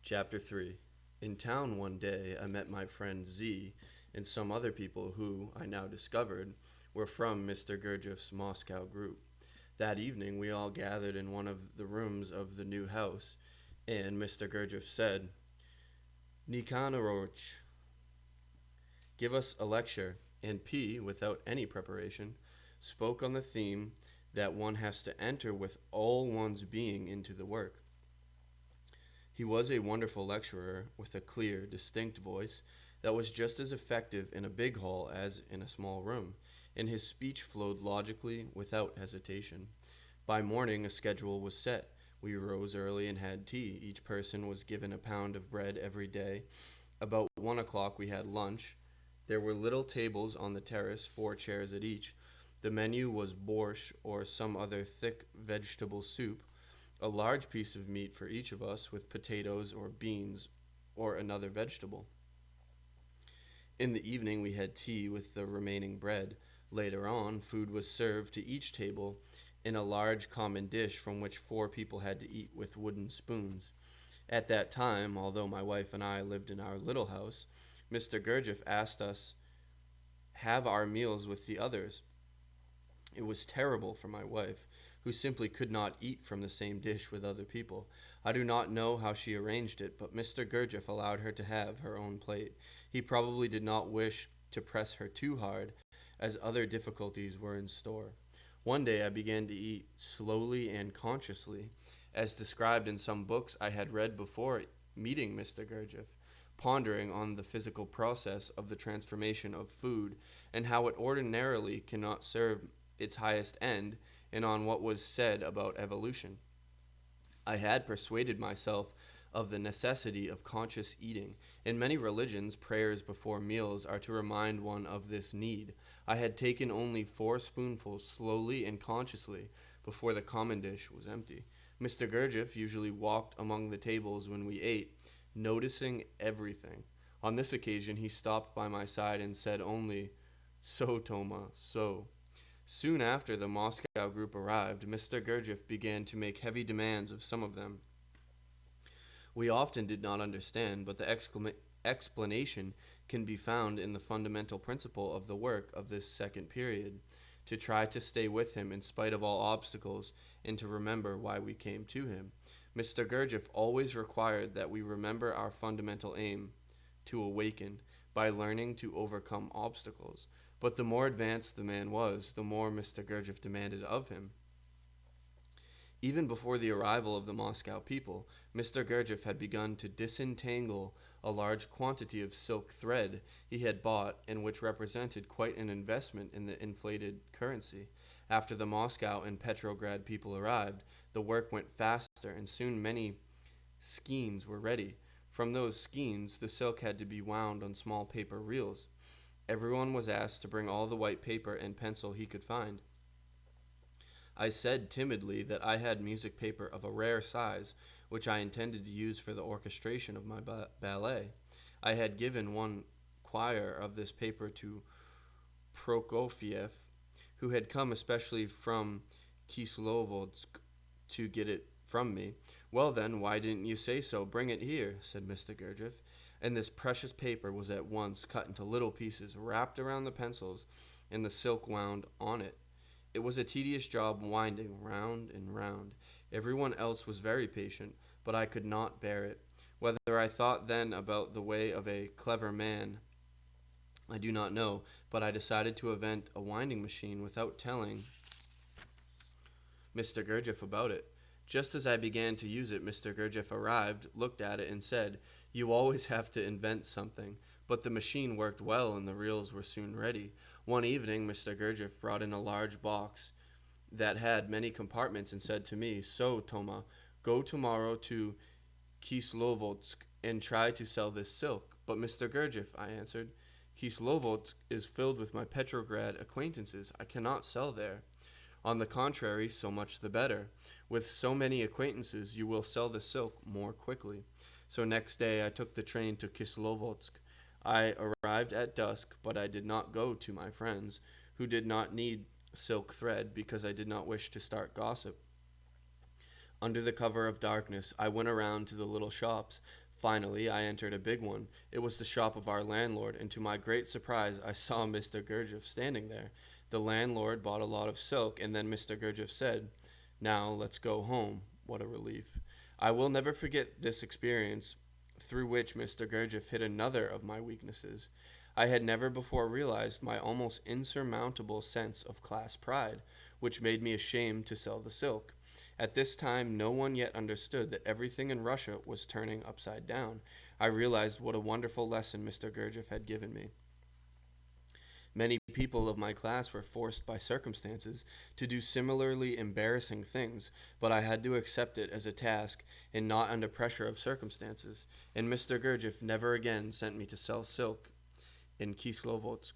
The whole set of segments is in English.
Chapter 3. In town one day, I met my friend Z and some other people who, I now discovered, were from Mr. Gurdjieff's Moscow group. That evening, we all gathered in one of the rooms of the new house, and Mr. Gurdjieff said, Nikanorovich, give us a lecture, and P, without any preparation, spoke on the theme that one has to enter with all one's being into the work. He was a wonderful lecturer with a clear, distinct voice that was just as effective in a big hall as in a small room, and his speech flowed logically without hesitation. By morning, a schedule was set. We rose early and had tea. Each person was given a pound of bread every day. About 1 o'clock, we had lunch. There were little tables on the terrace, 4 chairs at each. The menu was borscht or some other thick vegetable soup, a large piece of meat for each of us, with potatoes or beans or another vegetable. In the evening, we had tea with the remaining bread. Later on, food was served to each table in a large common dish from which 4 people had to eat with wooden spoons. At that time, although my wife and I lived in our little house, Mr. Gurdjieff asked us have our meals with the others. It was terrible for my wife, who simply could not eat from the same dish with other people. I do not know how she arranged it, but Mr. Gurdjieff allowed her to have her own plate. He probably did not wish to press her too hard, as other difficulties were in store. One day I began to eat slowly and consciously, as described in some books I had read before meeting Mr. Gurdjieff, pondering on the physical process of the transformation of food and how it ordinarily cannot serve its highest end, and on what was said about evolution. I had persuaded myself of the necessity of conscious eating. In many religions, prayers before meals are to remind one of this need. I had taken only 4 spoonfuls slowly and consciously before the common dish was empty. Mr. Gurdjieff usually walked among the tables when we ate, noticing everything. On this occasion, he stopped by my side and said only, "So, Toma, so." Soon after the Moscow group arrived, Mr. Gurdjieff began to make heavy demands of some of them. We often did not understand, but the explanation can be found in the fundamental principle of the work of this second period, to try to stay with him in spite of all obstacles and to remember why we came to him. Mr. Gurdjieff always required that we remember our fundamental aim, to awaken, by learning to overcome obstacles. But the more advanced the man was, the more Mr. Gurdjieff demanded of him. Even before the arrival of the Moscow people, Mr. Gurdjieff had begun to disentangle a large quantity of silk thread he had bought, and which represented quite an investment in the inflated currency. After the Moscow and Petrograd people arrived, the work went faster, and soon many skeins were ready. From those skeins, the silk had to be wound on small paper reels. Everyone was asked to bring all the white paper and pencil he could find. I said timidly that I had music paper of a rare size, which I intended to use for the orchestration of my ballet. I had given one quire of this paper to Prokofiev, who had come especially from Kislovodsk to get it from me. "Well then, why didn't you say so? Bring it here," said Mr. Gurdjieff. And this precious paper was at once cut into little pieces, wrapped around the pencils, and the silk wound on it. It was a tedious job winding round and round. Everyone else was very patient, but I could not bear it. Whether I thought then about the way of a clever man, I do not know, but I decided to invent a winding machine without telling Mr. Gurdjieff about it. Just as I began to use it, Mr. Gurdjieff arrived, looked at it, and said, "You always have to invent something." But the machine worked well, and the reels were soon ready. One evening, Mr. Gurdjieff brought in a large box that had many compartments and said to me, "So, Toma, go tomorrow to Kislovodsk and try to sell this silk." "But Mr. Gurdjieff," I answered, "Kislovodsk is filled with my Petrograd acquaintances. I cannot sell there." "On the contrary, so much the better. With so many acquaintances, you will sell the silk more quickly." So next day I took the train to Kislovodsk. I arrived at dusk, but I did not go to my friends, who did not need silk thread, because I did not wish to start gossip. Under the cover of darkness, I went around to the little shops, Finally, I entered a big one. It was the shop of our landlord, and to my great surprise, I saw Mr. Gurdjieff standing there. The landlord bought a lot of silk, and then Mr. Gurdjieff said, "Now let's go home." What a relief. I will never forget this experience, through which Mr. Gurdjieff hit another of my weaknesses. I had never before realized my almost insurmountable sense of class pride, which made me ashamed to sell the silk. At this time, no one yet understood that everything in Russia was turning upside down. I realized what a wonderful lesson Mr. Gurdjieff had given me. Many people of my class were forced by circumstances to do similarly embarrassing things, but I had to accept it as a task and not under pressure of circumstances. And Mr. Gurdjieff never again sent me to sell silk in Kislovodsk.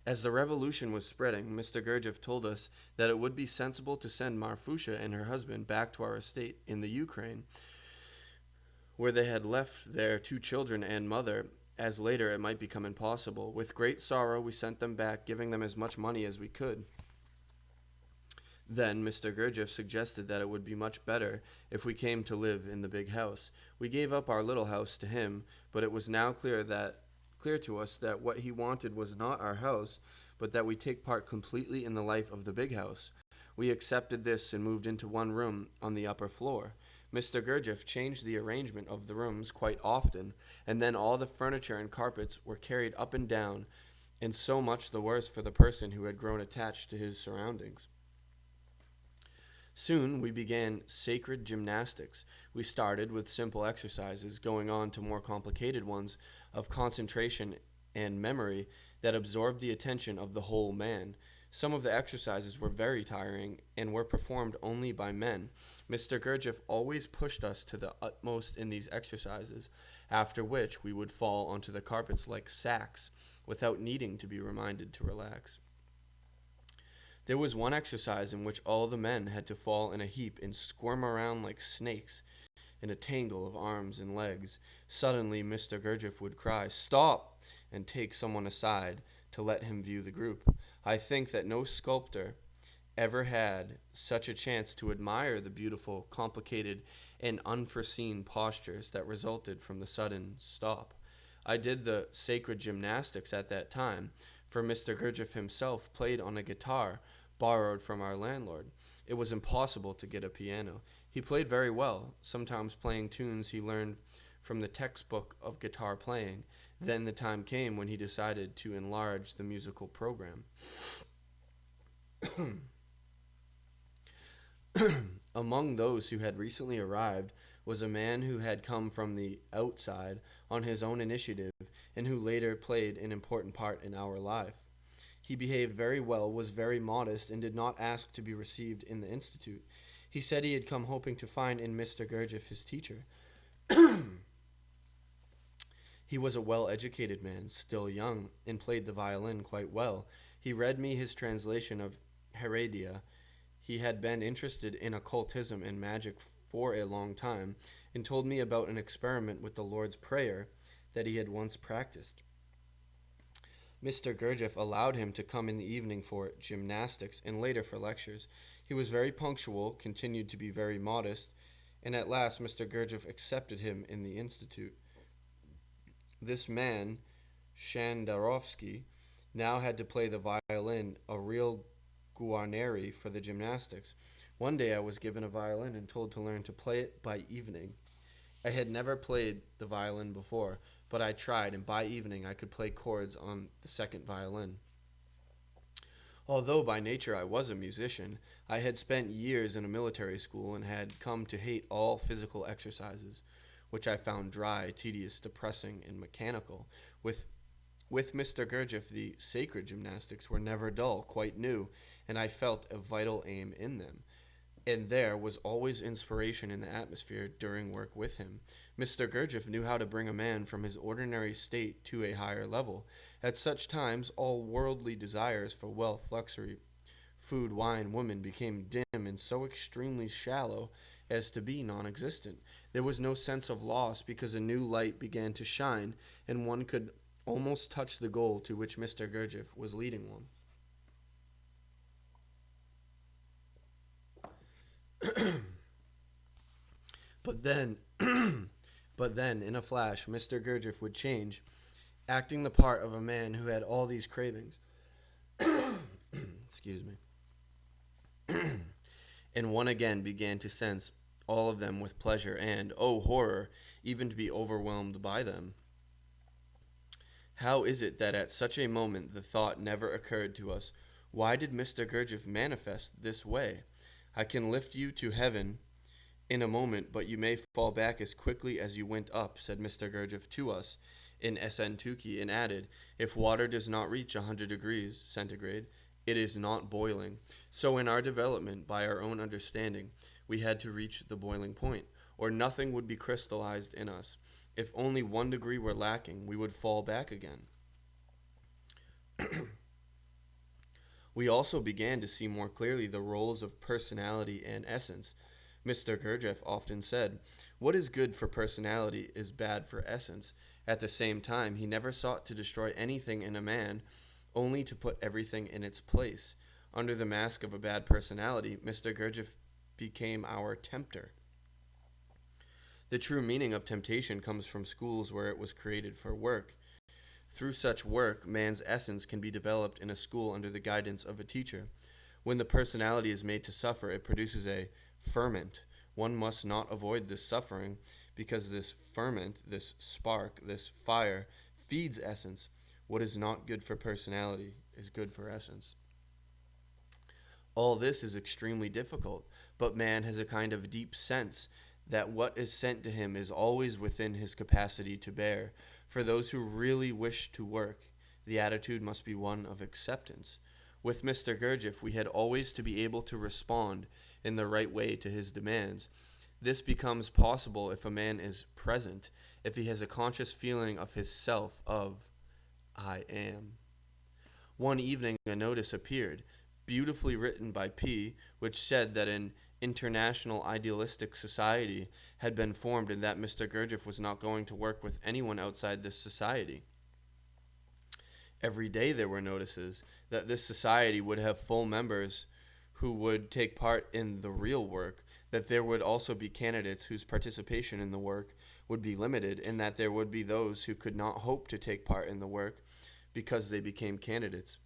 As the revolution was spreading, Mr. Gurdjieff told us that it would be sensible to send Marfusha and her husband back to our estate in the Ukraine, where they had left their 2 children and mother, as later it might become impossible. With great sorrow, we sent them back, giving them as much money as we could. Then Mr. Gurdjieff suggested that it would be much better if we came to live in the big house. We gave up our little house to him, but it was now clear to us that what he wanted was not our house, but that we take part completely in the life of the big house. We accepted this and moved into one room on the upper floor. Mr. Gurdjieff changed the arrangement of the rooms quite often, and then all the furniture and carpets were carried up and down, and so much the worse for the person who had grown attached to his surroundings. Soon we began sacred gymnastics. We started with simple exercises, going on to more complicated ones of concentration and memory that absorbed the attention of the whole man. Some of the exercises were very tiring and were performed only by men. Mr. Gurdjieff always pushed us to the utmost in these exercises, after which we would fall onto the carpets like sacks, without needing to be reminded to relax. There was one exercise in which all the men had to fall in a heap and squirm around like snakes in a tangle of arms and legs. Suddenly, Mr. Gurdjieff would cry, "Stop!" and take someone aside to let him view the group. I think that no sculptor ever had such a chance to admire the beautiful, complicated, and unforeseen postures that resulted from the sudden stop. I did the sacred gymnastics at that time, for Mr. Gurdjieff himself played on a guitar borrowed from our landlord. It was impossible to get a piano. He played very well, sometimes playing tunes he learned from the textbook of guitar playing. Then the time came when he decided to enlarge the musical program. Among those who had recently arrived was a man who had come from the outside on his own initiative and who later played an important part in our life. He behaved very well, was very modest, and did not ask to be received in the institute. He said he had come hoping to find in Mr. Gurdjieff his teacher. He was a well-educated man, still young, and played the violin quite well. He read me his translation of Heredia. He had been interested in occultism and magic for a long time, and told me about an experiment with the Lord's Prayer that he had once practiced. Mr. Gurdjieff allowed him to come in the evening for gymnastics and later for lectures. He was very punctual, continued to be very modest, and at last Mr. Gurdjieff accepted him in the institute. This man, Shandarovsky, now had to play the violin, a real guarneri for the gymnastics. One day I was given a violin and told to learn to play it by evening. I had never played the violin before, but I tried, and by evening I could play chords on the second violin. Although by nature I was a musician, I had spent years in a military school and had come to hate all physical exercises, which I found dry, tedious, depressing, and mechanical. With Mr. Gurdjieff, the sacred gymnastics were never dull, quite new, and I felt a vital aim in them. And there was always inspiration in the atmosphere during work with him. Mr. Gurdjieff knew how to bring a man from his ordinary state to a higher level. At such times, all worldly desires for wealth, luxury, food, wine, women became dim and so extremely shallow as to be non-existent. There was no sense of loss because a new light began to shine, and one could almost touch the goal to which Mr. Gurdjieff was leading one. But then But then, in a flash, Mr. Gurdjieff would change, acting the part of a man who had all these cravings. Excuse me. And one again began to sense all of them with pleasure and, oh horror, even to be overwhelmed by them. How is it that at such a moment the thought never occurred to us, why did Mr. Gurdjieff manifest this way? I can lift you to heaven in a moment, but you may fall back as quickly as you went up, said Mr. Gurdjieff to us in Esentuki, and added, if water does not reach 100 degrees centigrade, it is not boiling. So in our development, by our own understanding, we had to reach the boiling point, or nothing would be crystallized in us. If only 1 degree were lacking, we would fall back again. We also began to see more clearly the roles of personality and essence. Mr. Gurdjieff often said, what is good for personality is bad for essence. At the same time, he never sought to destroy anything in a man, only to put everything in its place. Under the mask of a bad personality, Mr. Gurdjieff became our tempter. The true meaning of temptation comes from schools where it was created for work. Through such work, man's essence can be developed in a school under the guidance of a teacher. When the personality is made to suffer, it produces a ferment. One must not avoid this suffering, because this ferment, this spark, this fire, feeds essence. What is not good for personality is good for essence. All this is extremely difficult, but man has a kind of deep sense that what is sent to him is always within his capacity to bear. For those who really wish to work, the attitude must be one of acceptance. With Mr. Gurdjieff, we had always to be able to respond in the right way to his demands. This becomes possible if a man is present, if he has a conscious feeling of his self, of I am. One evening a notice appeared, beautifully written by P., which said that an international idealistic society had been formed and that Mr. Gurdjieff was not going to work with anyone outside this society. Every day there were notices that this society would have full members who would take part in the real work, that there would also be candidates whose participation in the work would be limited, and that there would be those who could not hope to take part in the work because they became candidates.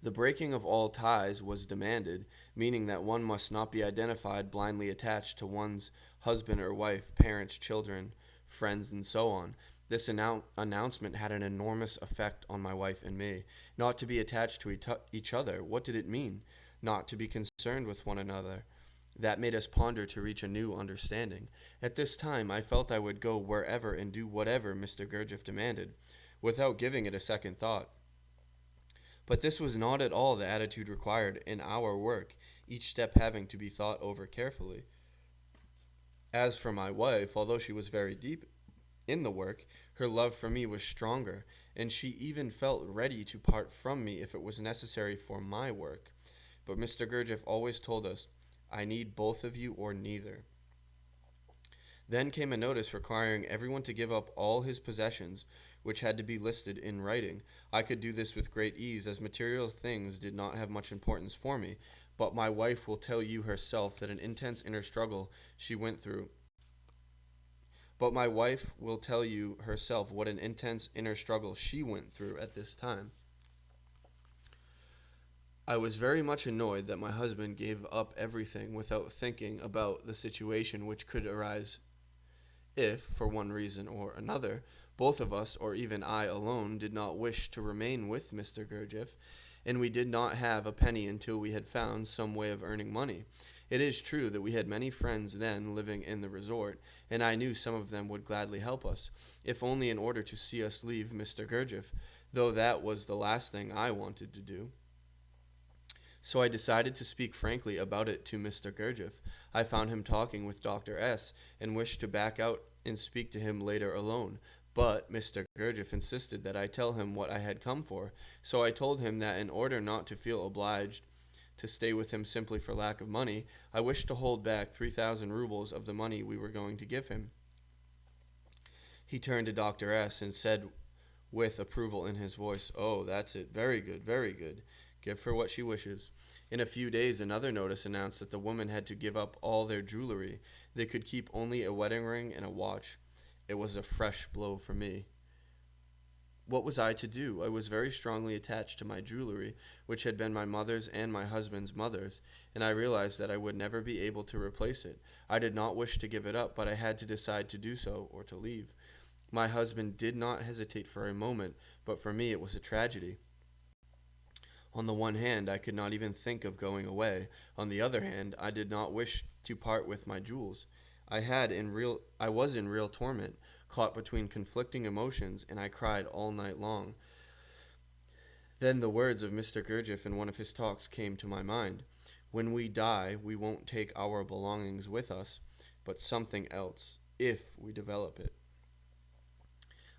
The breaking of all ties was demanded, meaning that one must not be identified blindly attached to one's husband or wife, parents, children, friends, and so on. This announcement had an enormous effect on my wife and me. Not to be attached to each other, what did it mean? Not to be concerned with one another. That made us ponder to reach a new understanding. At this time, I felt I would go wherever and do whatever Mr. Gurdjieff demanded, without giving it a second thought. But this was not at all the attitude required in our work, each step having to be thought over carefully. As for my wife, although she was very deep in the work, her love for me was stronger, and she even felt ready to part from me if it was necessary for my work. But Mr. Gurdjieff always told us, I need both of you or neither. Then came a notice requiring everyone to give up all his possessions, which had to be listed in writing. I could do this with great ease, as material things did not have much importance for me, but my wife will tell you herself that an intense inner struggle she went through. But my wife will tell you herself what an intense inner struggle she went through at this time. I was very much annoyed that my husband gave up everything without thinking about the situation which could arise if, for one reason or another, both of us, or even I alone, did not wish to remain with Mr. Gurdjieff, and we did not have a penny until we had found some way of earning money. It is true that we had many friends then living in the resort, and I knew some of them would gladly help us, if only in order to see us leave Mr. Gurdjieff, though that was the last thing I wanted to do. So I decided to speak frankly about it to Mr. Gurdjieff. I found him talking with Dr. S. and wished to back out and speak to him later alone. But Mr. Gurdjieff insisted that I tell him what I had come for, so I told him that in order not to feel obliged to stay with him simply for lack of money, I wished to hold back 3,000 rubles of the money we were going to give him. He turned to Dr. S. and said with approval in his voice, "Oh, that's it. Very good, very good. Give her what she wishes." In a few days, another notice announced that the woman had to give up all their jewelry. They could keep only a wedding ring and a watch. It was a fresh blow for me. What was I to do? I was very strongly attached to my jewelry, which had been my mother's and my husband's mother's, and I realized that I would never be able to replace it. I did not wish to give it up, but I had to decide to do so or to leave. My husband did not hesitate for a moment, but for me it was a tragedy. On the one hand, I could not even think of going away. On the other hand, I did not wish to part with my jewels. I was in real torment, caught between conflicting emotions, and I cried all night long. Then the words of Mr. Gurdjieff in one of his talks came to my mind. When we die, we won't take our belongings with us, but something else, if we develop it.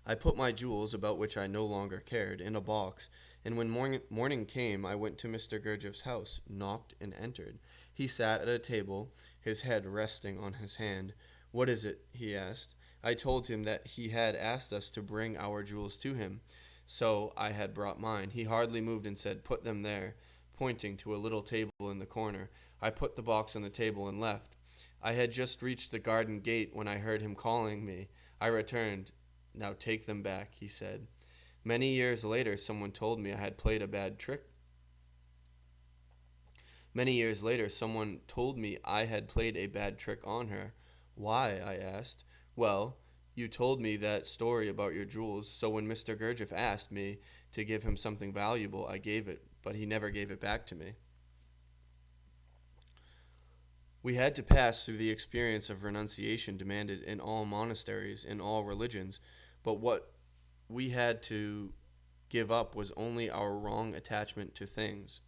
I put my jewels, about which I no longer cared, in a box, and when morning came, I went to Mr. Gurdjieff's house, knocked, and entered. He sat at a table, his head resting on his hand. "What is it?" he asked. I told him that he had asked us to bring our jewels to him, so I had brought mine. He hardly moved and said, "Put them there," pointing to a little table in the corner. I put the box on the table and left. I had just reached the garden gate when I heard him calling me. I returned. "Now take them back," he said. Many years later, someone told me I had played a bad trick. Many years later, someone told me I had played a bad trick on her. "Why?" I asked. "Well, you told me that story about your jewels, so when Mr. Gurdjieff asked me to give him something valuable, I gave it, but he never gave it back to me." We had to pass through the experience of renunciation demanded in all monasteries, in all religions, but what we had to give up was only our wrong attachment to things.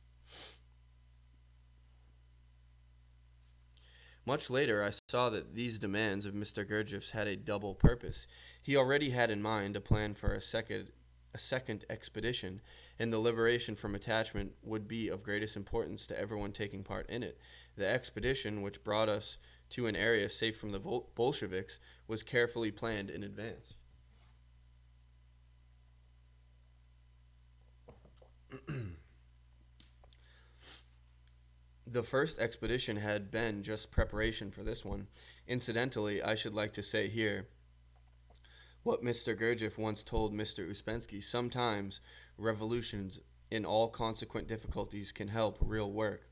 Much later, I saw that these demands of Mr. Gurdjieff's had a double purpose. He already had in mind a plan for a second expedition, and the liberation from attachment would be of greatest importance to everyone taking part in it. The expedition, which brought us to an area safe from the Bolsheviks, was carefully planned in advance. The first expedition had been just preparation for this one. Incidentally, I should like to say here what Mr. Gurdjieff once told Mr. Uspensky: sometimes revolutions in all consequent difficulties can help real work.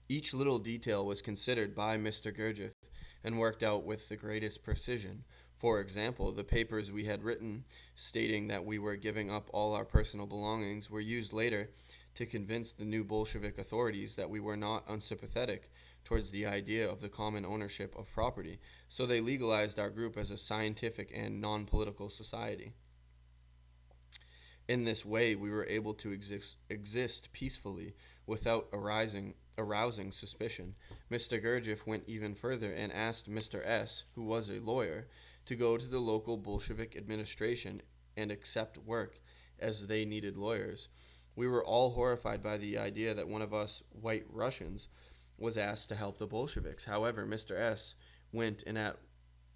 Each little detail was considered by Mr. Gurdjieff and worked out with the greatest precision. For example, the papers we had written stating that we were giving up all our personal belongings were used later to convince the new Bolshevik authorities that we were not unsympathetic towards the idea of the common ownership of property, so they legalized our group as a scientific and non-political society. In this way, we were able to exist peacefully without arousing suspicion. Mr. Gurdjieff went even further and asked Mr. S., who was a lawyer, to go to the local Bolshevik administration and accept work, as they needed lawyers. We were all horrified by the idea that one of us white Russians was asked to help the Bolsheviks. However, Mr. S. went and at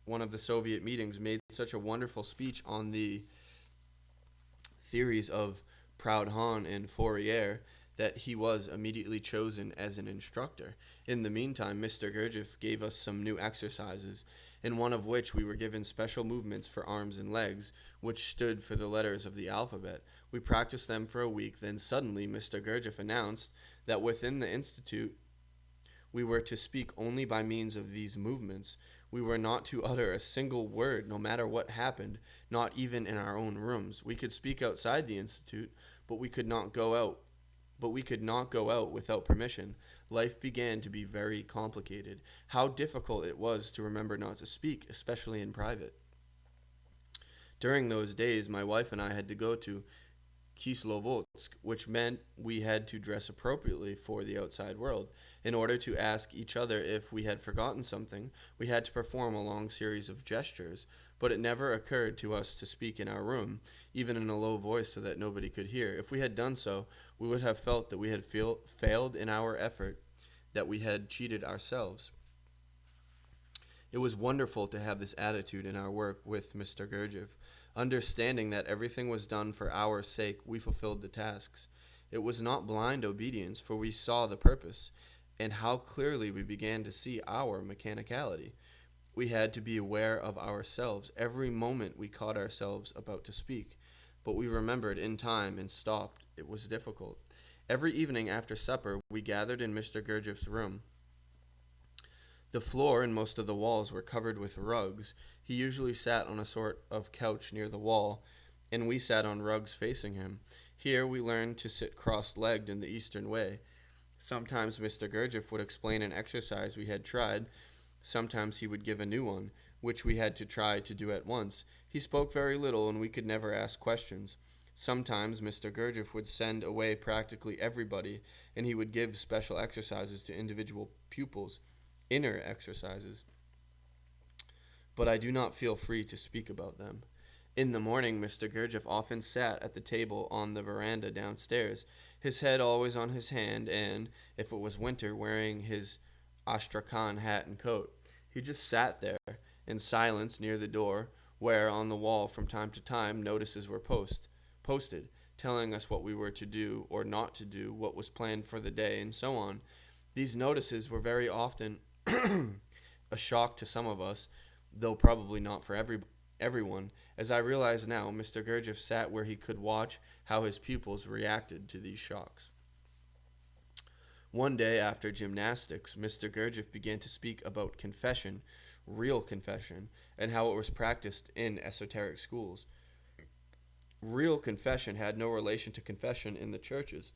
one of the Soviet meetings made such a wonderful speech on the theories of Proudhon and Fourier that he was immediately chosen as an instructor. In the meantime, Mr. Gurdjieff gave us some new exercises, in one of which we were given special movements for arms and legs, which stood for the letters of the alphabet. We practiced them for a week, then suddenly Mr. Gurdjieff announced that within the Institute we were to speak only by means of these movements. We were not to utter a single word, no matter what happened, not even in our own rooms. We could speak outside the Institute, but we could not go out without permission. Life began to be very complicated. How difficult it was to remember not to speak, especially in private. During those days, my wife and I had to go to Kislovodsk, which meant we had to dress appropriately for the outside world. In order to ask each other if we had forgotten something, we had to perform a long series of gestures, but it never occurred to us to speak in our room, even in a low voice so that nobody could hear. If we had done so, we would have felt that we had failed in our effort, that we had cheated ourselves. It was wonderful to have this attitude in our work with Mr. Gurdjieff. Understanding that everything was done for our sake, we fulfilled the tasks. It was not blind obedience, for we saw the purpose, and how clearly we began to see our mechanicality. We had to be aware of ourselves every moment we caught ourselves about to speak, but we remembered in time and stopped. It was difficult. Every evening after supper, we gathered in Mr. Gurdjieff's room. The floor and most of the walls were covered with rugs. He usually sat on a sort of couch near the wall, and we sat on rugs facing him. Here we learned to sit cross-legged in the Eastern way. Sometimes Mr. Gurdjieff would explain an exercise we had tried. Sometimes he would give a new one, which we had to try to do at once. He spoke very little, and we could never ask questions. Sometimes Mr. Gurdjieff would send away practically everybody, and he would give special exercises to individual pupils, inner exercises. But I do not feel free to speak about them. In the morning, Mr. Gurdjieff often sat at the table on the veranda downstairs, his head always on his hand, and, if it was winter, wearing his Astrakhan hat and coat. He just sat there, in silence near the door, where, on the wall from time to time, notices were posted, telling us what we were to do or not to do, what was planned for the day, and so on. These notices were very often a shock to some of us, though probably not for everyone. As I realize now, Mr. Gurdjieff sat where he could watch how his pupils reacted to these shocks. One day after gymnastics, Mr. Gurdjieff began to speak about confession, real confession, and how it was practiced in esoteric schools. Real confession had no relation to confession in the churches,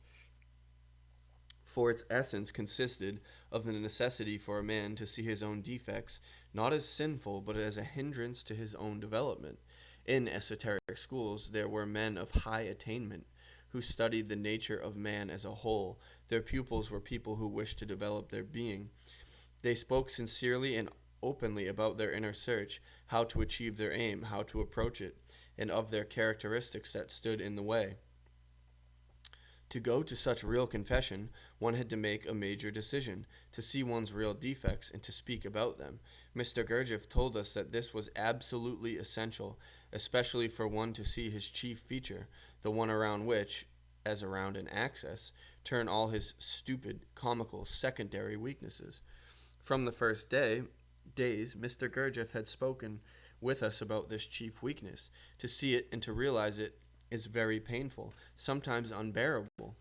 for its essence consisted of the necessity for a man to see his own defects not as sinful but as a hindrance to his own development. In esoteric schools there were men of high attainment who studied the nature of man as a whole. Their pupils were people who wished to develop their being. They spoke sincerely and openly about their inner search, how to achieve their aim, how to approach it, and of their characteristics that stood in the way. To go to such real confession, one had to make a major decision, to see one's real defects and to speak about them. Mr. Gurdjieff told us that this was absolutely essential, especially for one to see his chief feature, the one around which, as around an axis, turn all his stupid, comical, secondary weaknesses. From the first days, Mr. Gurdjieff had spoken with us about this chief weakness. To see it and to realize it is very painful, sometimes unbearable.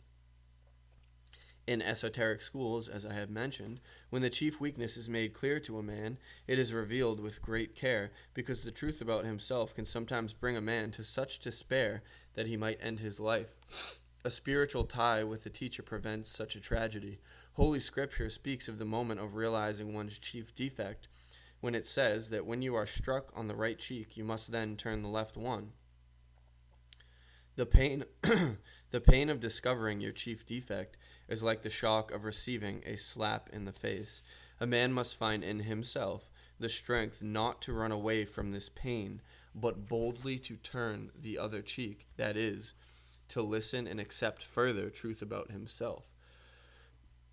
In esoteric schools, as I have mentioned, when the chief weakness is made clear to a man, it is revealed with great care, because the truth about himself can sometimes bring a man to such despair that he might end his life. A spiritual tie with the teacher prevents such a tragedy. Holy Scripture speaks of the moment of realizing one's chief defect, when it says that when you are struck on the right cheek, you must then turn the left one. The pain of discovering your chief defect is like the shock of receiving a slap in the face. A man must find in himself the strength not to run away from this pain, but boldly to turn the other cheek, that is, to listen and accept further truth about himself.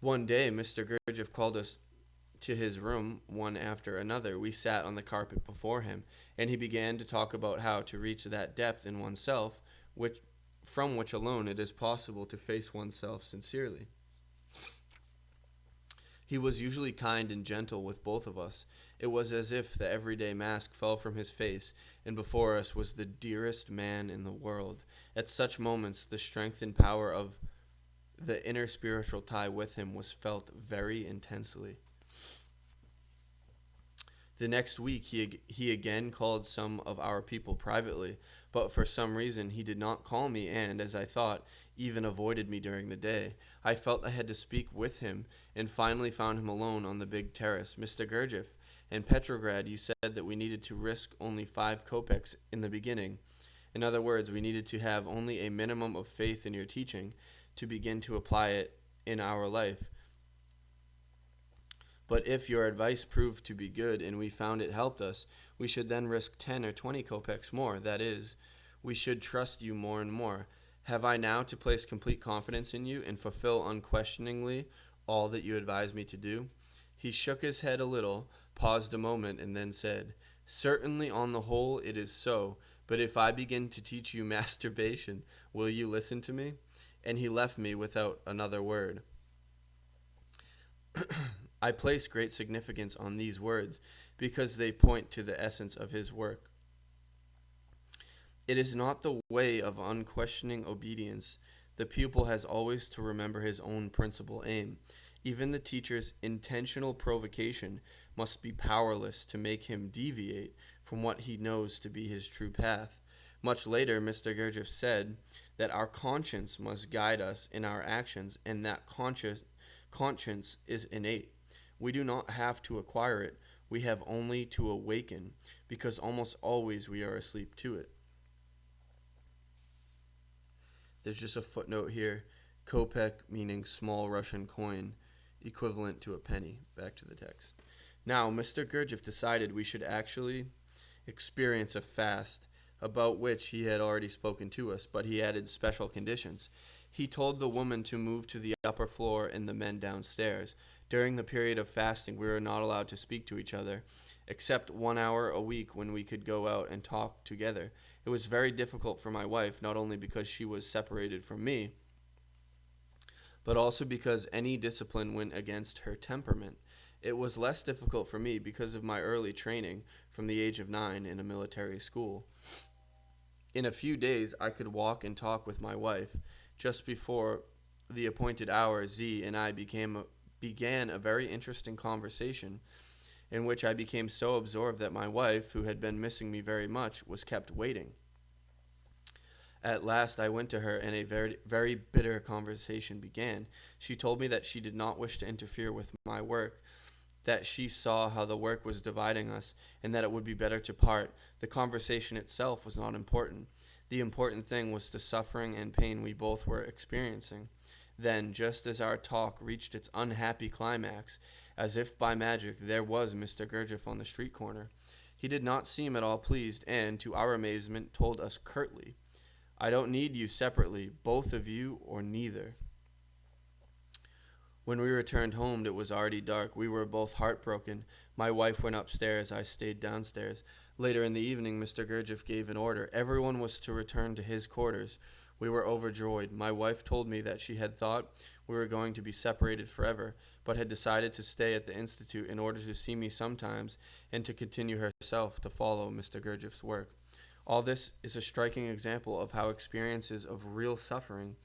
One day, Mr. Gurdjieff called us to his room one after another. We sat on the carpet before him, and he began to talk about how to reach that depth in oneself from which alone it is possible to face oneself sincerely. He was usually kind and gentle with both of us. It was as if the everyday mask fell from his face, and before us was the dearest man in the world. At such moments, the strength and power of the inner spiritual tie with him was felt very intensely. The next week, he again called some of our people privately, but for some reason he did not call me and, as I thought, even avoided me during the day. I felt I had to speak with him, and finally found him alone on the big terrace. Mr. Gurdjieff, in Petrograd you said that we needed to risk only 5 kopecks in the beginning. In other words, we needed to have only a minimum of faith in your teaching to begin to apply it in our life. But if your advice proved to be good and we found it helped us, we should then risk 10 or 20 kopecks more. That is, we should trust you more and more. Have I now to place complete confidence in you and fulfill unquestioningly all that you advise me to do? He shook his head a little, paused a moment, and then said, "Certainly on the whole it is so, but if I begin to teach you masturbation, will you listen to me?" and he left me without another word. I place great significance on these words because they point to the essence of his work. It is not the way of unquestioning obedience. The pupil has always to remember his own principal aim. Even the teacher's intentional provocation must be powerless to make him deviate from what he knows to be his true path. Much later, Mr. Gurdjieff said that our conscience must guide us in our actions, and that conscience is innate. We do not have to acquire it. We have only to awaken, because almost always we are asleep to it. There's just a footnote here. Kopek meaning small Russian coin, equivalent to a penny. Back to the text. Now, Mr. Gurdjieff decided we should actually experience a fast, about which he had already spoken to us, but he added special conditions. He told the woman to move to the upper floor and the men downstairs. During the period of fasting, we were not allowed to speak to each other, except 1 hour a week when we could go out and talk together. It was very difficult for my wife, not only because she was separated from me, but also because any discipline went against her temperament. It was less difficult for me because of my early training from the age of 9 in a military school. In a few days, I could walk and talk with my wife. Just before the appointed hour, Z and I began a very interesting conversation in which I became so absorbed that my wife, who had been missing me very much, was kept waiting. At last I went to her, and a very, very bitter conversation began. She told me that she did not wish to interfere with my work, that she saw how the work was dividing us, and that it would be better to part. The conversation itself was not important. The important thing was the suffering and pain we both were experiencing. Then, just as our talk reached its unhappy climax, as if by magic, there was Mr. Gurdjieff on the street corner. He did not seem at all pleased, and, to our amazement, told us curtly, "I don't need you separately, both of you or neither." When we returned home, it was already dark. We were both heartbroken. My wife went upstairs. I stayed downstairs. Later in the evening, Mr. Gurdjieff gave an order. Everyone was to return to his quarters. We were overjoyed. My wife told me that she had thought we were going to be separated forever, but had decided to stay at the Institute in order to see me sometimes and to continue herself to follow Mr. Gurdjieff's work. All this is a striking example of how experiences of real suffering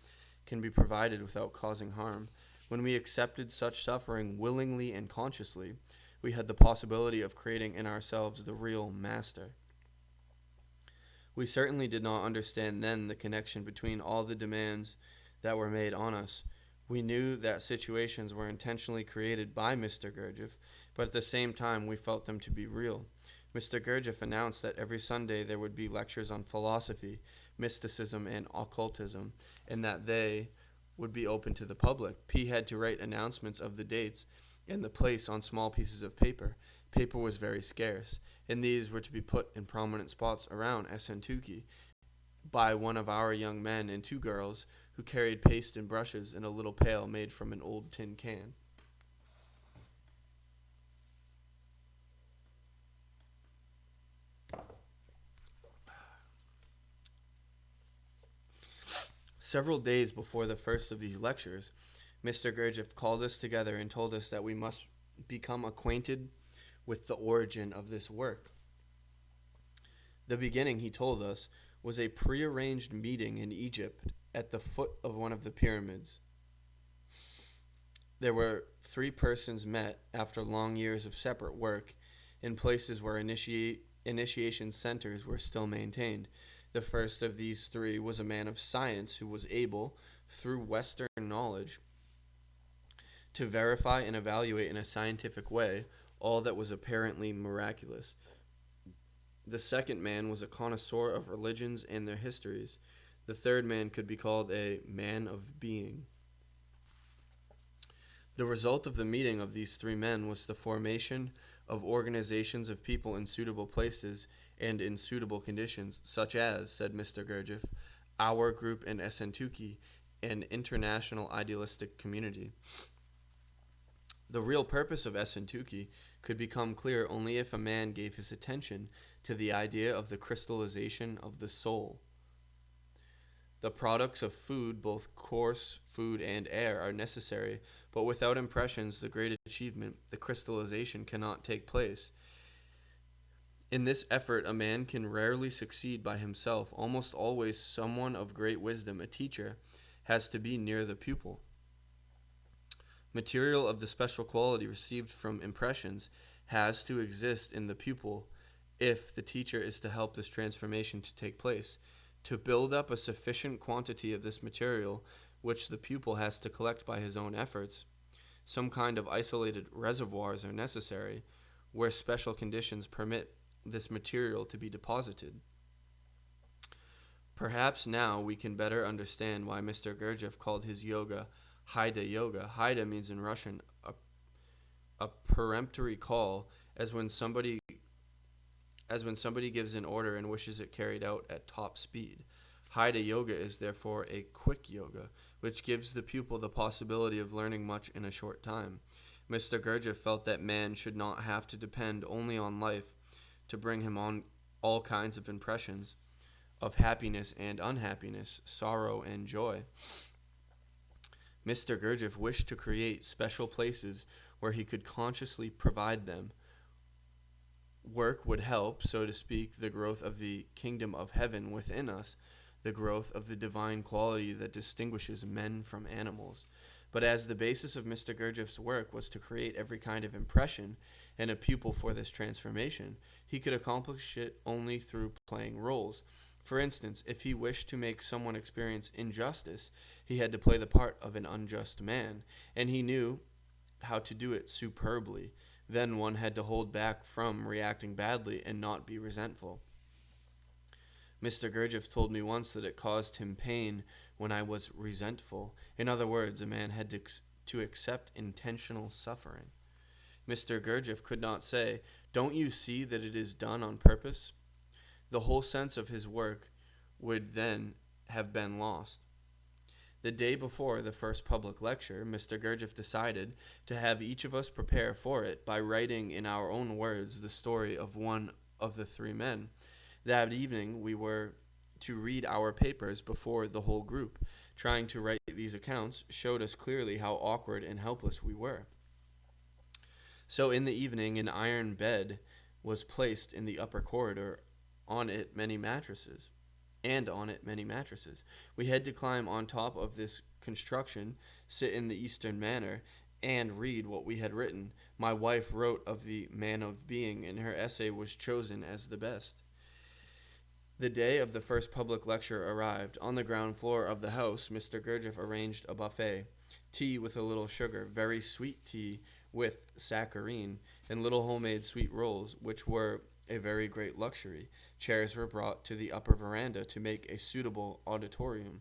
can be provided without causing harm. When we accepted such suffering willingly and consciously, we had the possibility of creating in ourselves the real master. We certainly did not understand then the connection between all the demands that were made on us. We knew that situations were intentionally created by Mr. Gurdjieff, but at the same time we felt them to be real. Mr. Gurdjieff announced that every Sunday there would be lectures on philosophy, mysticism, and occultism, and that they would be open to the public. P had to write announcements of the dates and the place on small pieces of paper. Paper was very scarce, and these were to be put in prominent spots around Essentuki by one of our young men and 2 girls who carried paste and brushes in a little pail made from an old tin can. Several days before the first of these lectures, Mr. Gurdjieff called us together and told us that we must become acquainted with the origin of this work. The beginning, he told us, was a prearranged meeting in Egypt at the foot of one of the pyramids. There were 3 persons met after long years of separate work in places where initiation centers were still maintained. The first of these 3 was a man of science who was able, through Western knowledge, to verify and evaluate in a scientific way all that was apparently miraculous. The second man was a connoisseur of religions and their histories. The third man could be called a man of being. The result of the meeting of these 3 men was the formation of organizations of people in suitable places and in suitable conditions, such as, said Mr. Gurdjieff, our group in Essentuki, an international idealistic community. The real purpose of Essentuki could become clear only if a man gave his attention to the idea of the crystallization of the soul. The products of food, both coarse food and air, are necessary, but without impressions, the great achievement, the crystallization, cannot take place. In this effort, a man can rarely succeed by himself. Almost always, someone of great wisdom, a teacher, has to be near the pupil. Material of the special quality received from impressions has to exist in the pupil if the teacher is to help this transformation to take place. To build up a sufficient quantity of this material, which the pupil has to collect by his own efforts, some kind of isolated reservoirs are necessary, where special conditions permit this material to be deposited. Perhaps now we can better understand why Mr. Gurdjieff called his yoga Haida yoga. Haida means in Russian a peremptory call, as when somebody gives an order and wishes it carried out at top speed. Haida yoga is therefore a quick yoga, which gives the pupil the possibility of learning much in a short time. Mr. Gurdjieff felt that man should not have to depend only on life to bring him on all kinds of impressions of happiness and unhappiness, sorrow and joy. Mr. Gurdjieff wished to create special places where he could consciously provide them. Work would help, so to speak, the growth of the kingdom of heaven within us, the growth of the divine quality that distinguishes men from animals. But as the basis of Mr. Gurdjieff's work was to create every kind of impression and a pupil for this transformation, he could accomplish it only through playing roles. For instance, if he wished to make someone experience injustice, he had to play the part of an unjust man, and he knew how to do it superbly. Then one had to hold back from reacting badly and not be resentful. Mr. Gurdjieff told me once that it caused him pain when I was resentful. In other words, a man had to accept intentional suffering. Mr. Gurdjieff could not say, "Don't you see that it is done on purpose?" The whole sense of his work would then have been lost. The day before the first public lecture, Mr. Gurdjieff decided to have each of us prepare for it by writing in our own words the story of one of the three men. That evening we were to read our papers before the whole group. Trying to write these accounts showed us clearly how awkward and helpless we were. So in the evening an iron bed was placed in the upper corridor, on it many mattresses. We had to climb on top of this construction, sit in the Eastern manner, and read what we had written. My wife wrote of the man of being, and her essay was chosen as the best. The day of the first public lecture arrived. On the ground floor of the house, Mr. Gurdjieff arranged a buffet. Tea with a little sugar, very sweet tea with saccharine, and little homemade sweet rolls, which were a very great luxury. Chairs were brought to the upper veranda to make a suitable auditorium.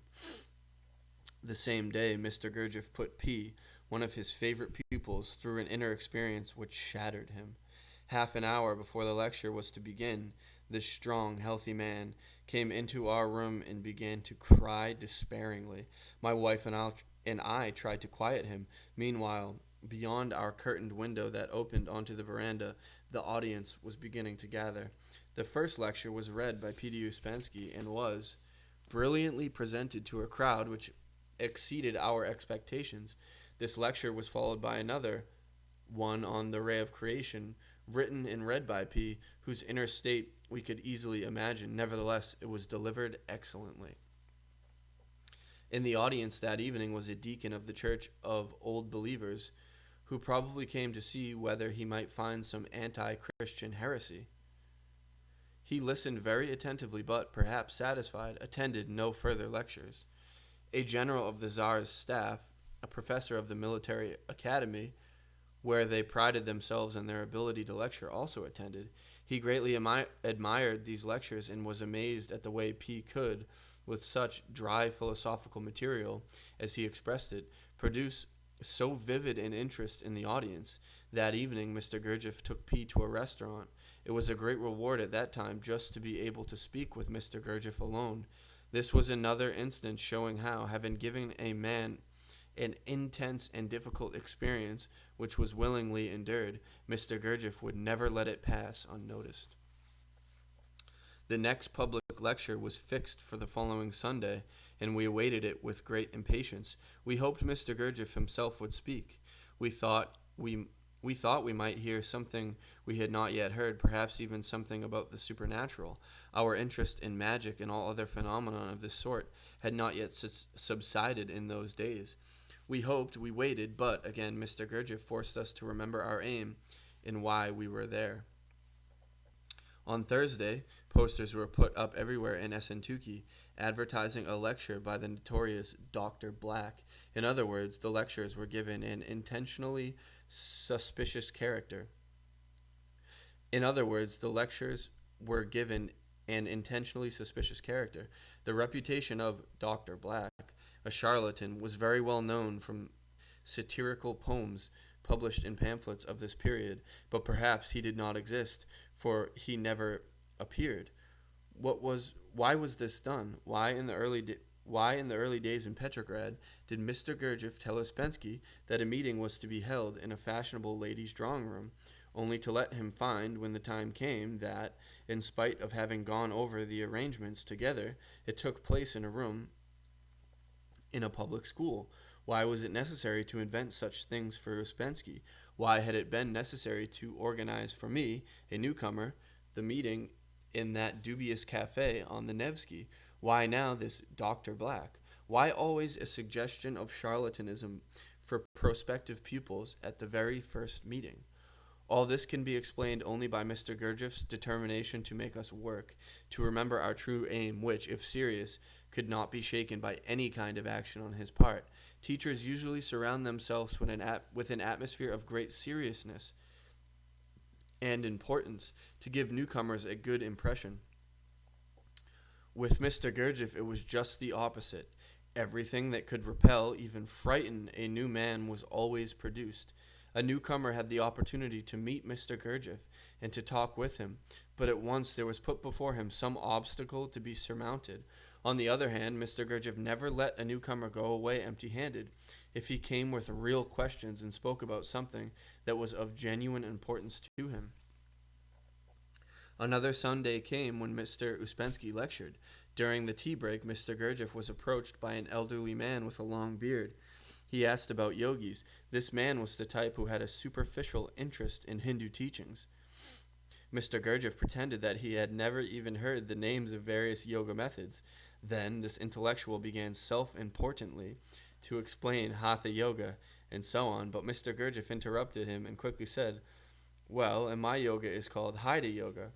The same day, Mr. Gurdjieff put P, one of his favorite pupils, through an inner experience which shattered him. Half an hour before the lecture was to begin, this strong, healthy man came into our room and began to cry despairingly. My wife and I tried to quiet him. Meanwhile, beyond our curtained window that opened onto the veranda, the audience was beginning to gather. The first lecture was read by P.D. Uspensky and was brilliantly presented to a crowd which exceeded our expectations. This lecture was followed by another one on the ray of creation, written and read by P., whose inner state we could easily imagine. Nevertheless, it was delivered excellently. In the audience that evening was a deacon of the Church of Old Believers, who probably came to see whether he might find some anti-Christian heresy. He listened very attentively, but, perhaps satisfied, attended no further lectures. A general of the Tsar's staff, a professor of the military academy, where they prided themselves on their ability to lecture, also attended. He greatly admired these lectures and was amazed at the way P. could, with such dry philosophical material, as he expressed it, produce so vivid an interest in the audience. That evening, Mr. Gurdjieff took P. to a restaurant. It was a great reward at that time just to be able to speak with Mr. Gurdjieff alone. This was another instance showing how, having given a man an intense and difficult experience, which was willingly endured, Mr. Gurdjieff would never let it pass unnoticed. The next public lecture was fixed for the following Sunday. and we awaited it with great impatience. We hoped Mr. Gurdjieff himself would speak. We thought we might hear something we had not yet heard, perhaps even something about the supernatural. Our interest in magic and all other phenomena of this sort had not yet subsided in those days. We hoped, we waited, but again Mr. Gurdjieff forced us to remember our aim and why we were there. On Thursday, posters were put up everywhere in Essentuki, advertising a lecture by the notorious Dr. Black. In other words, the lectures were given an intentionally suspicious character. The reputation of Dr. Black, a charlatan, was very well known from satirical poems published in pamphlets of this period, but perhaps he did not exist, for he never appeared. Why was this done? Why in the early days in Petrograd did Mr. Gurdjieff tell Ouspensky that a meeting was to be held in a fashionable ladies' drawing room, only to let him find, when the time came, that, in spite of having gone over the arrangements together, it took place in a room in a public school? Why was it necessary to invent such things for Ouspensky? Why had it been necessary to organize for me, a newcomer, the meeting in that dubious cafe on the Nevsky? Why now this Dr. Black? Why always a suggestion of charlatanism for prospective pupils at the very first meeting? All this can be explained only by Mr. Gurdjieff's determination to make us work, to remember our true aim, which, if serious, could not be shaken by any kind of action on his part. Teachers usually surround themselves with an atmosphere of great seriousness and importance to give newcomers a good impression. With Mr. Gurdjieff, it was just the opposite. Everything that could repel, even frighten, a new man was always produced. A newcomer had the opportunity to meet Mr. Gurdjieff and to talk with him, but at once there was put before him some obstacle to be surmounted. On the other hand, Mr. Gurdjieff never let a newcomer go away empty-handed. If he came with real questions and spoke about something that was of genuine importance to him. Another Sunday came when Mr. Ouspensky lectured. During the tea break, Mr. Gurdjieff was approached by an elderly man with a long beard. He asked about yogis. This man was the type who had a superficial interest in Hindu teachings. Mr. Gurdjieff pretended that he had never even heard the names of various yoga methods. Then this intellectual began self-importantly to explain Hatha Yoga and so on, but Mr. Gurdjieff interrupted him and quickly said, "Well, and my yoga is called Haida Yoga."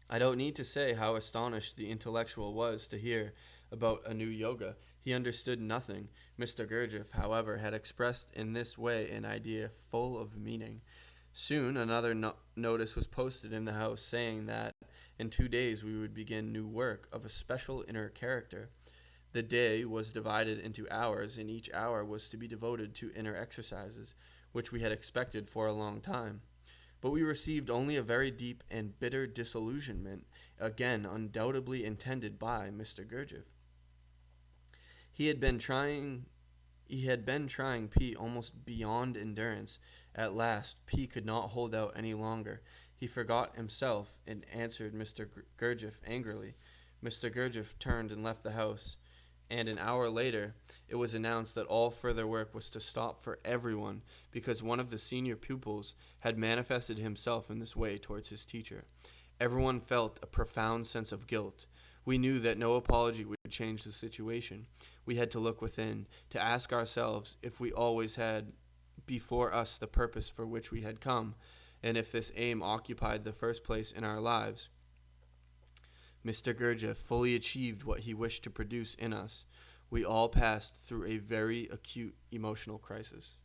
I don't need to say how astonished the intellectual was to hear about a new yoga. He understood nothing. Mr. Gurdjieff, however, had expressed in this way an idea full of meaning. Soon another notice was posted in the house saying that in 2 days we would begin new work of a special inner character. The day was divided into hours, and each hour was to be devoted to inner exercises, which we had expected for a long time. But we received only a very deep and bitter disillusionment, again undoubtedly intended by Mr. Gurdjieff. He had been trying P almost beyond endurance. At last, P could not hold out any longer. He forgot himself and answered Mr. Gurdjieff angrily. Mr. Gurdjieff turned and left the house, and an hour later it was announced that all further work was to stop for everyone because one of the senior pupils had manifested himself in this way towards his teacher. Everyone felt a profound sense of guilt. We knew that no apology would change the situation. We had to look within, to ask ourselves if we always had before us the purpose for which we had come, and if this aim occupied the first place in our lives. Mr. Gurdjieff fully achieved what he wished to produce in us. We all passed through a very acute emotional crisis.